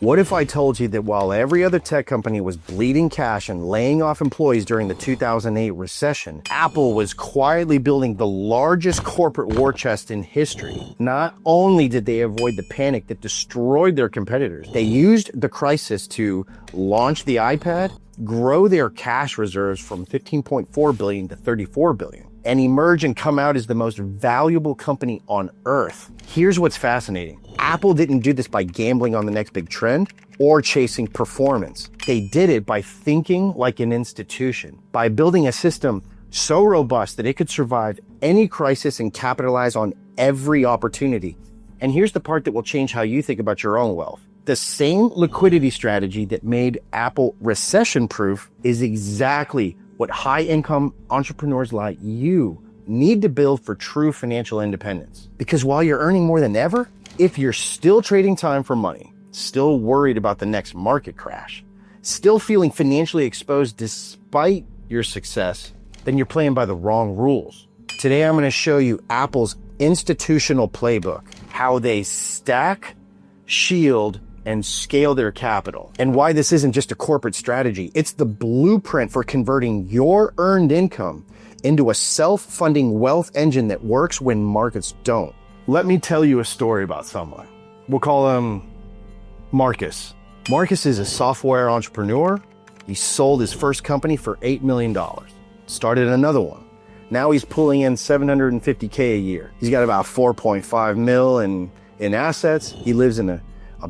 What if I told you that while every other tech company was bleeding cash and laying off employees during the 2008 recession, Apple was quietly building the largest corporate war chest in history? Not only did they avoid the panic that destroyed their competitors, they used the crisis to launch the iPad, grow their cash reserves from $15.4 billion to $34 billion, and emerge and come out as the most valuable company on earth. Here's what's fascinating. Apple didn't do this by gambling on the next big trend or chasing performance. They did it by thinking like an institution, by building a system so robust that it could survive any crisis and capitalize on every opportunity. And here's the part that will change how you think about your own wealth. The same liquidity strategy that made Apple recession-proof is exactly what high-income entrepreneurs like you need to build for true financial independence. Because while you're earning more than ever, if you're still trading time for money, still worried about the next market crash, still feeling financially exposed despite your success, then you're playing by the wrong rules. Today, I'm going to show you Apple's institutional playbook, how they stack, shield, and scale their capital, and why this isn't just a corporate strategy. It's the blueprint for converting your earned income into a self-funding wealth engine that works when markets don't. Let me tell you a story about someone. We'll call him Marcus. Marcus is a software entrepreneur. He sold his first company for $8 million, started another one. Now he's pulling in $750K a year. He's got about 4.5 mil in assets. He lives in a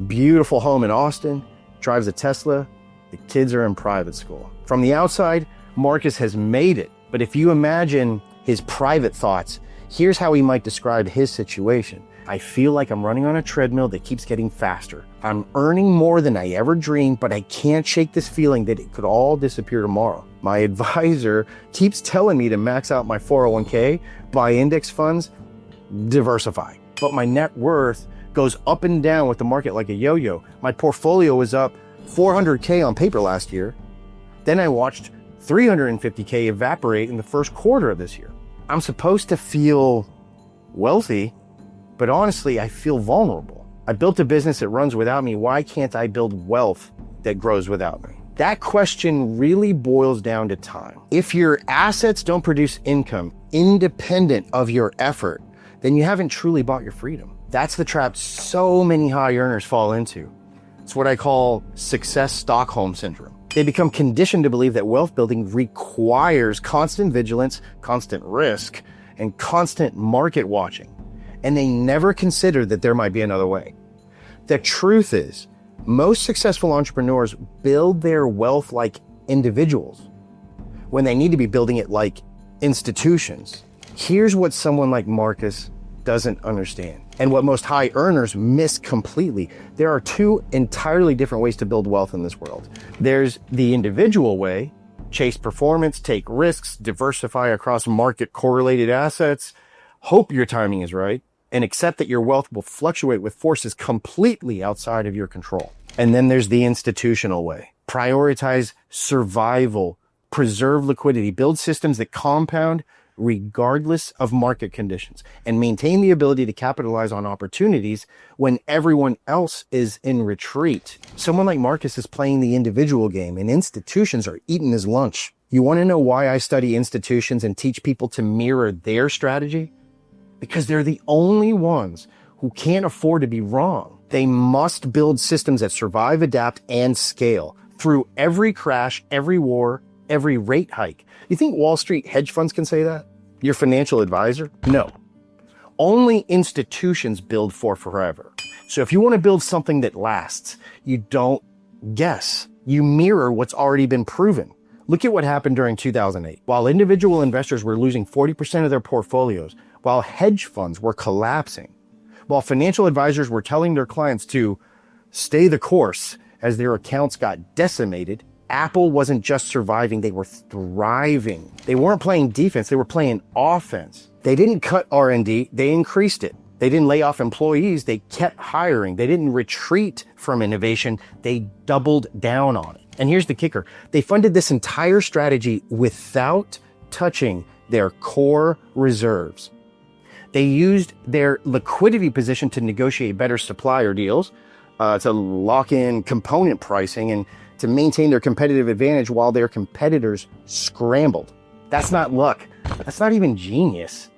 beautiful home in Austin, drives a Tesla. The kids are in private school. From the outside, Marcus has made it. But if you imagine his private thoughts, here's how he might describe his situation. I feel like I'm running on a treadmill that keeps getting faster. I'm earning more than I ever dreamed, but I can't shake this feeling that it could all disappear tomorrow. My advisor keeps telling me to max out my 401k, buy index funds, diversify. But my net worth goes up and down with the market like a yo-yo. My portfolio was up 400K on paper last year. Then I watched 350K evaporate in the first quarter of this year. I'm supposed to feel wealthy, but honestly, I feel vulnerable. I built a business that runs without me. Why can't I build wealth that grows without me? That question really boils down to time. If your assets don't produce income independent of your effort, then you haven't truly bought your freedom. That's the trap so many high earners fall into. It's what I call success Stockholm syndrome. They become conditioned to believe that wealth building requires constant vigilance, constant risk, and constant market watching. And they never consider that there might be another way. The truth is, most successful entrepreneurs build their wealth like individuals when they need to be building it like institutions. Here's what someone like Marcus doesn't understand, and what most high earners miss completely. There are two entirely different ways to build wealth in this world. There's the individual way, chase performance, take risks, diversify across market correlated assets, hope your timing is right, and accept that your wealth will fluctuate with forces completely outside of your control. And then there's the institutional way. Prioritize survival, preserve liquidity, build systems that compound regardless of market conditions, and maintain the ability to capitalize on opportunities when everyone else is in retreat. Someone like Marcus is playing the individual game, and institutions are eating his lunch. You want to know why I study institutions and teach people to mirror their strategy? Because they're the only ones who can't afford to be wrong. They must build systems that survive, adapt, and scale through every crash, every war, every rate hike. You think Wall Street hedge funds can say that? Your financial advisor? No. Only institutions build for forever. So if you want to build something that lasts, you don't guess. You mirror what's already been proven. Look at what happened during 2008. While individual investors were losing 40% of their portfolios, while hedge funds were collapsing, while financial advisors were telling their clients to stay the course as their accounts got decimated, Apple wasn't just surviving, they were thriving. They weren't playing defense, they were playing offense. They didn't cut R&D, they increased it. They didn't lay off employees, they kept hiring. They didn't retreat from innovation, they doubled down on it. And here's the kicker. They funded this entire strategy without touching their core reserves. They used their liquidity position to negotiate better supplier deals, to lock in component pricing and to maintain their competitive advantage while their competitors scrambled. That's not luck. That's not even genius.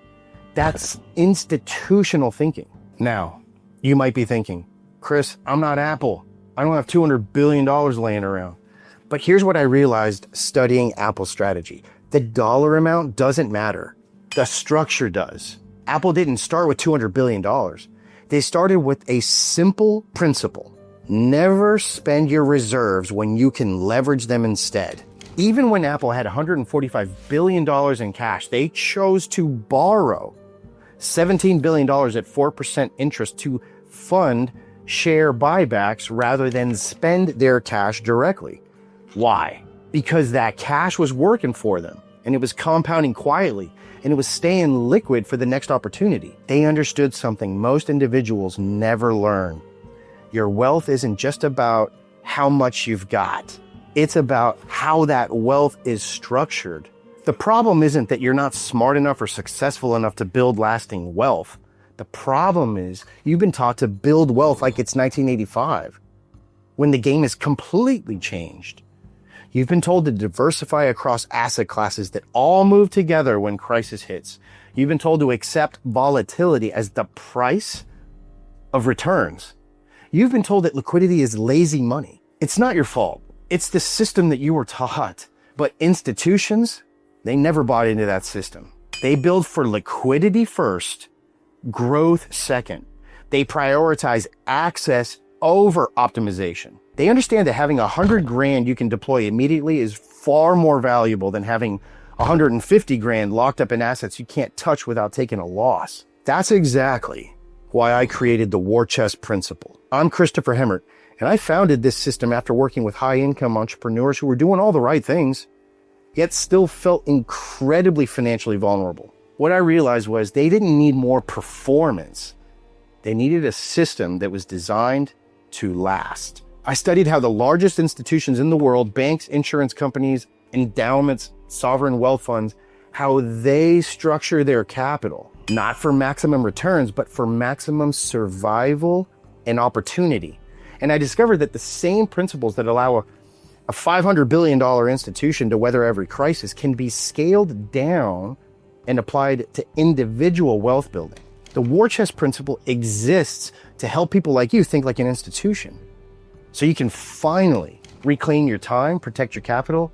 That's institutional thinking. Now, you might be thinking, Chris, I'm not Apple. I don't have $200 billion laying around. But here's what I realized studying Apple's strategy. The dollar amount doesn't matter. The structure does. Apple didn't start with $200 billion. They started with a simple principle. Never spend your reserves when you can leverage them instead. Even when Apple had $145 billion in cash, they chose to borrow $17 billion at 4% interest to fund share buybacks rather than spend their cash directly. Why? Because that cash was working for them, and it was compounding quietly, and it was staying liquid for the next opportunity. They understood something most individuals never learn. Your wealth isn't just about how much you've got. It's about how that wealth is structured. The problem isn't that you're not smart enough or successful enough to build lasting wealth. The problem is you've been taught to build wealth like it's 1985, when the game is completely changed. You've been told to diversify across asset classes that all move together when crisis hits. You've been told to accept volatility as the price of returns. You've been told that liquidity is lazy money. It's not your fault. It's the system that you were taught. But institutions, they never bought into that system. They build for liquidity first, growth second. They prioritize access over optimization. They understand that having 100 grand you can deploy immediately is far more valuable than having 150 grand locked up in assets you can't touch without taking a loss. That's exactly why I created the war chest principle. I'm Christopher Hemmert, and I founded this system after working with high-income entrepreneurs who were doing all the right things, yet still felt incredibly financially vulnerable. What I realized was they didn't need more performance. They needed a system that was designed to last. I studied how the largest institutions in the world, banks, insurance companies, endowments, sovereign wealth funds, how they structure their capital, not for maximum returns, but for maximum survival and opportunity. And I discovered that the same principles that allow a $500 billion institution to weather every crisis can be scaled down and applied to individual wealth building. The war chest principle exists to help people like you think like an institution, so you can finally reclaim your time, protect your capital,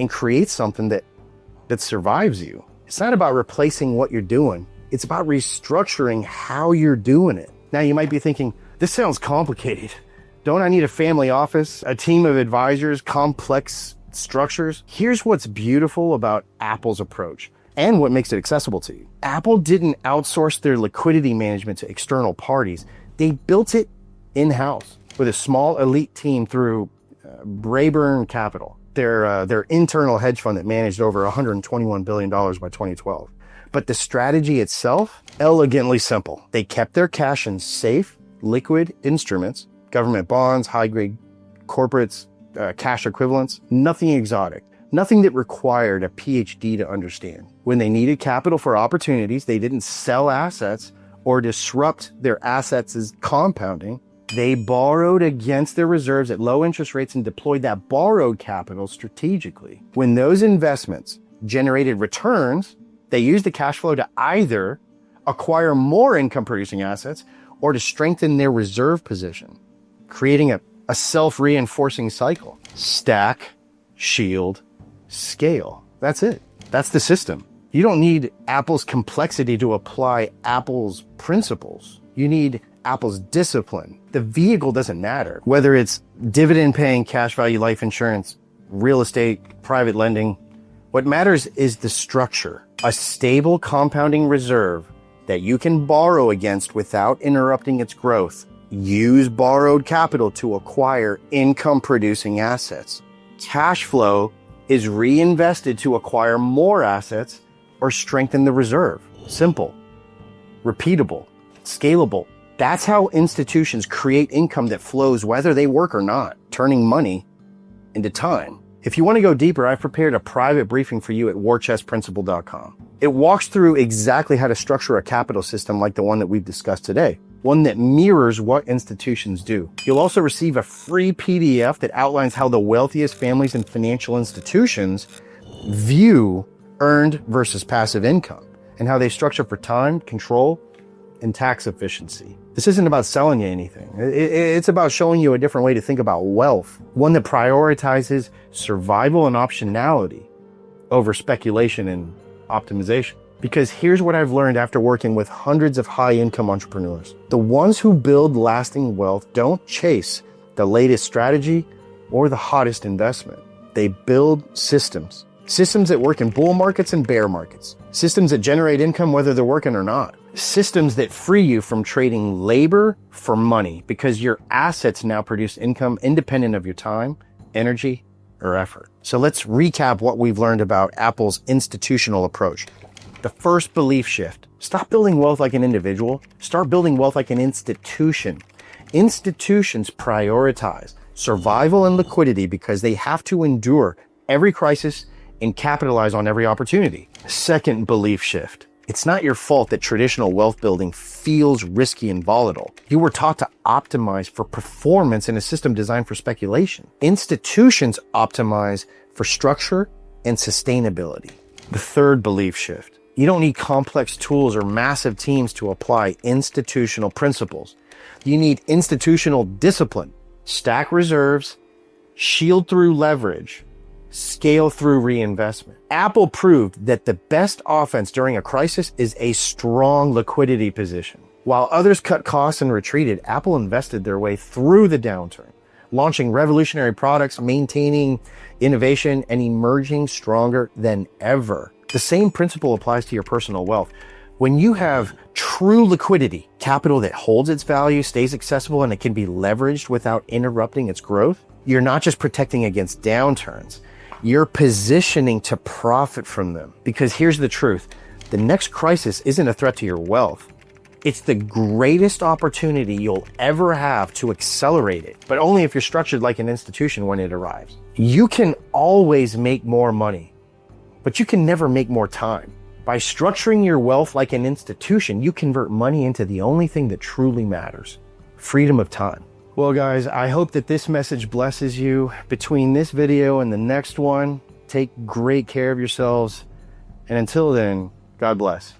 and create something that survives you. It's not about replacing what you're doing. It's about restructuring how you're doing it. Now you might be thinking, this sounds complicated. Don't I need a family office, a team of advisors, complex structures? Here's what's beautiful about Apple's approach and what makes it accessible to you. Apple didn't outsource their liquidity management to external parties. They built it in-house with a small elite team through Brayburn Capital, their internal hedge fund that managed over $121 billion by 2012. But the strategy itself, elegantly simple. They kept their cash in safe, liquid instruments, government bonds, high-grade corporates, cash equivalents, nothing exotic, nothing that required a PhD to understand. When they needed capital for opportunities, they didn't sell assets or disrupt their assets' compounding. They borrowed against their reserves at low interest rates and deployed that borrowed capital strategically. When those investments generated returns, they used the cash flow to either acquire more income-producing assets or to strengthen their reserve position, creating a self-reinforcing cycle. Stack, shield, scale. That's it. That's the system. You don't need Apple's complexity to apply Apple's principles. You need Apple's discipline. The vehicle doesn't matter. Whether it's dividend-paying cash value life insurance, real estate, private lending, what matters is the structure. A stable compounding reserve that you can borrow against without interrupting its growth. Use borrowed capital to acquire income-producing assets. Cash flow is reinvested to acquire more assets or strengthen the reserve. Simple, repeatable, scalable. That's how institutions create income that flows whether they work or not, turning money into time. If you want to go deeper, I've prepared a private briefing for you at warchestprinciple.com. It walks through exactly how to structure a capital system like the one that we've discussed today. one that mirrors what institutions do. You'll also receive a free PDF that outlines how the wealthiest families and financial institutions view earned versus passive income and how they structure for time, control, and tax efficiency. This isn't about selling you anything. It's about showing you a different way to think about wealth, one that prioritizes survival and optionality over speculation and optimization. Because here's what I've learned after working with hundreds of high-income entrepreneurs. The ones who build lasting wealth don't chase the latest strategy or the hottest investment. They build systems. Systems that work in bull markets and bear markets. Systems that generate income whether they're working or not. Systems that free you from trading labor for money because your assets now produce income independent of your time, energy, or effort. So let's recap what we've learned about Apple's institutional approach. The first belief shift. Stop building wealth like an individual. Start building wealth like an institution. Institutions prioritize survival and liquidity because they have to endure every crisis and capitalize on every opportunity. Second belief shift. It's not your fault that traditional wealth building feels risky and volatile. You were taught to optimize for performance in a system designed for speculation. Institutions optimize for structure and sustainability. The third belief shift. You don't need complex tools or massive teams to apply institutional principles. You need institutional discipline. Stack reserves, shield through leverage, scale through reinvestment. Apple proved that the best offense during a crisis is a strong liquidity position. While others cut costs and retreated, Apple invested their way through the downturn, launching revolutionary products, maintaining innovation, and emerging stronger than ever. The same principle applies to your personal wealth. When you have true liquidity, capital that holds its value, stays accessible, and it can be leveraged without interrupting its growth, you're not just protecting against downturns, you're positioning to profit from them. Because here's the truth, the next crisis isn't a threat to your wealth. It's the greatest opportunity you'll ever have to accelerate it, but only if you're structured like an institution when it arrives. You can always make more money, but you can never make more time. By structuring your wealth like an institution, you convert money into the only thing that truly matters, freedom of time. Well, guys, I hope that this message blesses you. Between this video and the next one, take great care of yourselves. And until then, God bless.